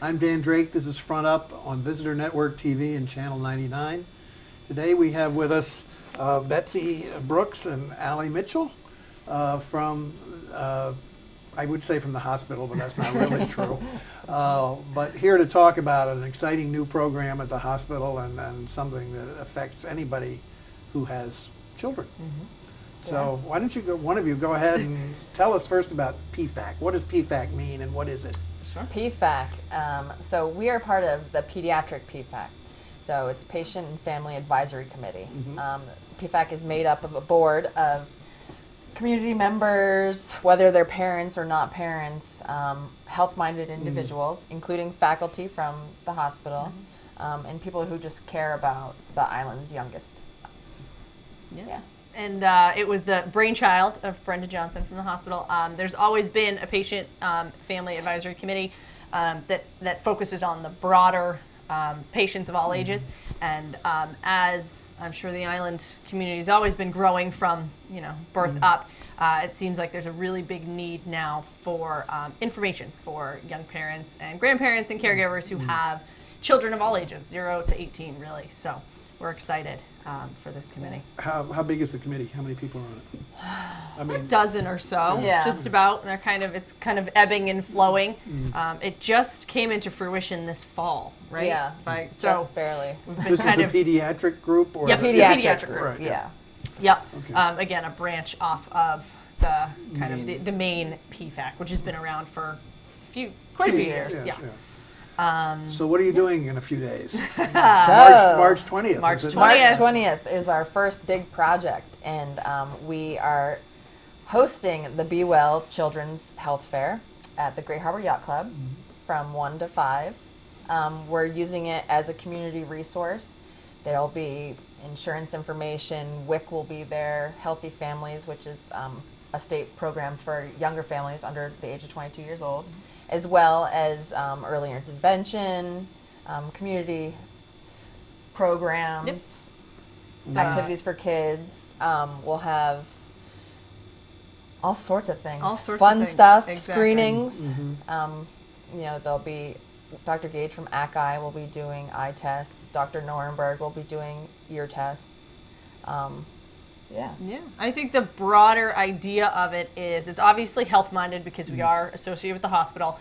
I'm Dan Drake. This is Front Up on Visitor Network TV and Channel 99. Today we have with us Betsy Brooks and Allie Mitchell from, I would say from the hospital, but that's not really true. But here to talk about an exciting new program at the hospital and something that affects anybody who has children. Mm-hmm. So why don't you one of you go ahead and tell us first about PFAC. What does PFAC mean and what is it? Sure. PFAC. So we are part of the pediatric PFAC. So it's Patient and Family Advisory Committee. Mm-hmm. PFAC is made up of a board of community members, whether they're parents or not parents, health-minded individuals, including faculty from the hospital, and people who just care about the island's youngest. Yeah. And it was the brainchild of Brenda Johnson from the hospital. There's always been a patient family advisory committee that focuses on the broader patients of all ages. And as I'm sure the island community has always been growing from birth up, it seems like there's a really big need now for information for young parents and grandparents and caregivers who have children of all ages, 0 to 18 really. So we're excited for this committee. How big is the committee? How many people are on it? I mean, A dozen or so, Yeah. just about. And it's kind of ebbing and flowing. It just came into fruition this fall, right? Yeah, just barely. we've been this is kind the of pediatric group? Or Yeah, the- pediatric group. Right, Yeah. Yep. Okay. Again, a branch off of the kind of Main. the main PFAC, which has been around for quite a few years. Yes, Yeah. So what are you doing in a few days? So, March 20th. March is it? 20th. March 20th is our first big project, and we are hosting the Be Well Children's Health Fair at the Great Harbor Yacht Club from 1 to 5. We're using it as a community resource. There'll be insurance information, WIC will be there, Healthy Families, which is a state program for younger families under the age of 22 years old, as well as early intervention, community programs, activities for kids. We'll have all sorts of things, All sorts fun of things. stuff, Exactly. screenings. There'll be Dr. Gage from ACI will be doing eye tests. Dr. Norenberg will be doing ear tests. Yeah. Yeah, I think the broader idea of it is it's obviously health-minded because we are associated with the hospital,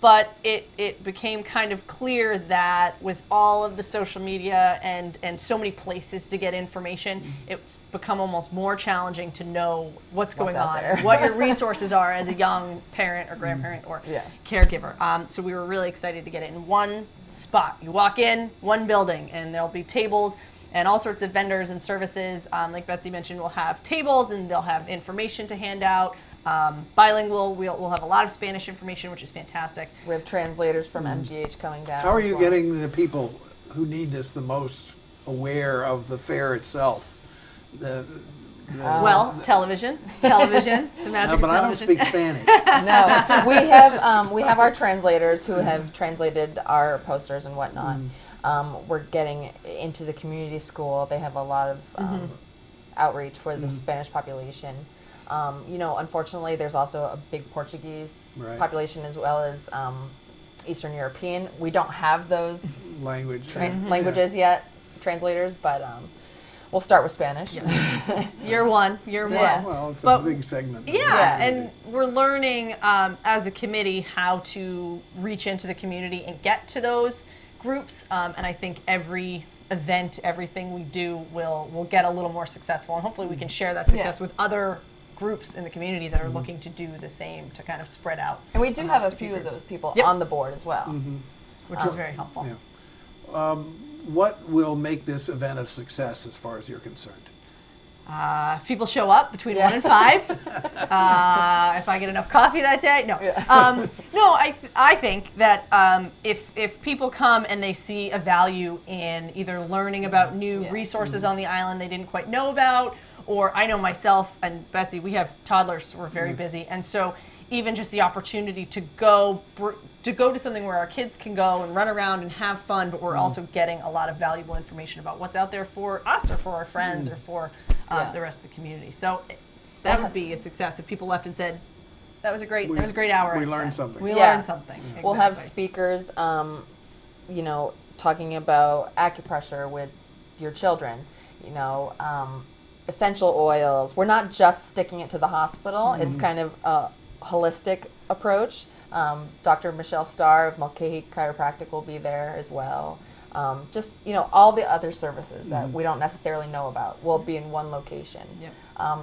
but it became kind of clear that with all of the social media and so many places to get information, it's become almost more challenging to know what's going out on, there. what your resources are as a young parent or grandparent or Yeah. caregiver. So we were really excited to get it in one spot. You walk in, one building, and there'll be tables and all sorts of vendors and services. Like Betsy mentioned, we'll have tables and they'll have information to hand out. Bilingual, we'll have a lot of Spanish information, which is fantastic. We have translators from MGH coming down. How are as you well. getting the people who need this the most aware of the fair itself? Well, television, the magic No, of but I don't television. speak Spanish. No, we have our translators who have translated our posters and whatnot. We're getting into the community school. They have a lot of outreach for the Spanish population. Unfortunately, there's also a big Portuguese Right. population as well as Eastern European. We don't have those Language. languages yet, translators, but we'll start with Spanish. Year one. Yeah. Well, it's a But- big segment. of the Yeah, community. and we're learning as a committee how to reach into the community and get to those groups. And I think every event, everything we do will get a little more successful. And hopefully we can share that success with other groups in the community that are looking to do the same to kind of spread out. And we do have a amongst few of different those people Yep. on the board as well. which is very helpful. Yeah. What will make this event a success as far as you're concerned? If people show up between 1 and 5, if I get enough coffee that day, no. No, I think that if people come and they see a value in either learning about new resources on the island they didn't quite know about, or I know myself and Betsy, we have toddlers, we're very busy, and so even just the opportunity to go to something where our kids can go and run around and have fun, but we're also getting a lot of valuable information about what's out there for us or for our friends or for the rest of the community. So that would be a success if people left and said, that was a great hour. We I learned spent. something. We Yeah. learned something. We'll have Exactly. speakers, you know, talking about acupressure with your children, you know, essential oils. We're not just sticking it to the hospital. It's kind of a holistic approach. Dr. Michelle Starr of Mulcahy Chiropractic will be there as well. Just, you know, all the other services that we don't necessarily know about will be in one location. Yep.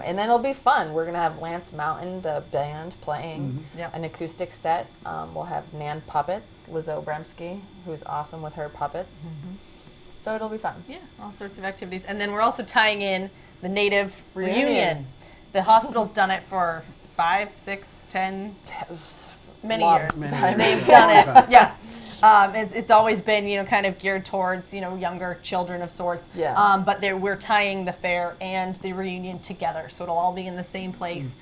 And then it'll be fun. We're going to have Lance Mountain, the band, playing Yep. an acoustic set. We'll have Nan Puppets, Liz Obremski, who's awesome with her puppets. So it'll be fun. Yeah, all sorts of activities. And then we're also tying in the Native Reunion. reunion. The hospital's done it for 5, 6, 10, many Long years. time. They've Long done it. time. Yes. It's always been, you know, kind of geared towards, you know, younger children of sorts. Yeah. But we're tying the fair and the reunion together, so it'll all be in the same place,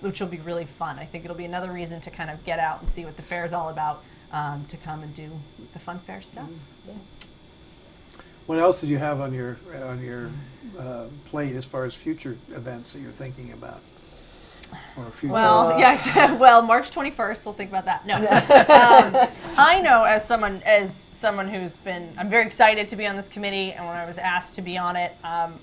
which will be really fun. I think it'll be another reason to kind of get out and see what the fair is all about, to come and do the fun fair stuff. What else did you have on your plate as far as future events that you're thinking about? Or future? Well, yeah. Well, March 21st. We'll think about that. No, I know as someone who's been. I'm very excited to be on this committee, and when I was asked to be on it,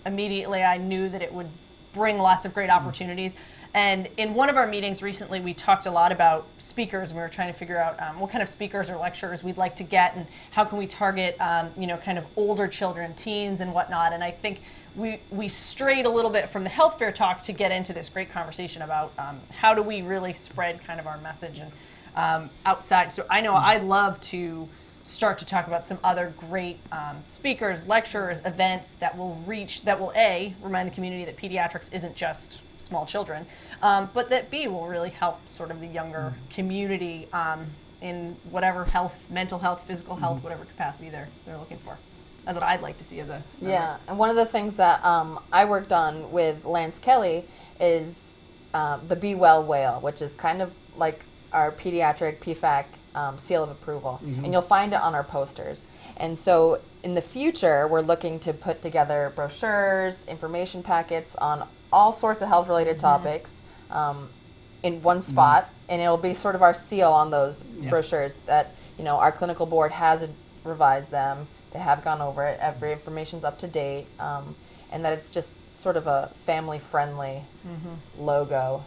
immediately I knew that it would bring lots of great opportunities. And in one of our meetings recently, we talked a lot about speakers, and we were trying to figure out what kind of speakers or lecturers we'd like to get, and how can we target, you know, kind of older children, teens, and whatnot. And I think we strayed a little bit from the health fair talk to get into this great conversation about how do we really spread kind of our message and outside. So I know I'd love to start to talk about some other great speakers, lecturers, events that will remind the community that pediatrics isn't just small children, but that B, will really help sort of the younger community in whatever health, mental health, physical health, whatever capacity they're looking for. That's what I'd like to see as a Yeah, and one of the things that I worked on with Lance Kelly is the Be Well Whale, which is kind of like our pediatric PFAC seal of approval. And you'll find it on our posters. And so in the future, we're looking to put together brochures, information packets on all sorts of health-related topics in one spot. And it'll be sort of our seal on those brochures that, you know, our clinical board has revised them. They have gone over it. Every information's up to date, and that it's just sort of a family-friendly logo.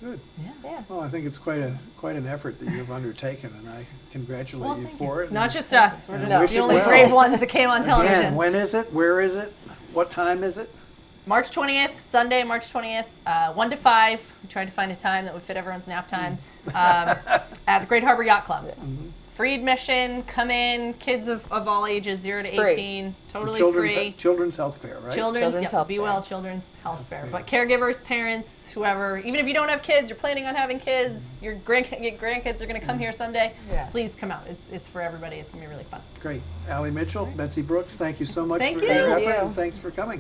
Good. Yeah. Well, I think it's quite an effort that you've undertaken, and I congratulate you for it. It's not just us. We're And just wish the it only well. brave ones that came on television. Again, when is it? Where is it? What time is it? March 20th, Sunday, March 20th, 1 to 5. We tried to find a time that would fit everyone's nap times at the Great Harbor Yacht Club. Free admission, come in, kids of all ages, 0 to It's free. 18, totally Children's, free. Children's Health Fair, right? Children's Health Be Fair. Well Children's Health Fair. Fair. But caregivers, parents, whoever, even if you don't have kids, you're planning on having kids, your grandkids are going to come here someday, Yeah. please come out. It's for everybody. It's going to be really fun. Great. Allie Mitchell, Betsy Brooks, thank you so much Thank for you. your Thank effort, you. and thanks for coming.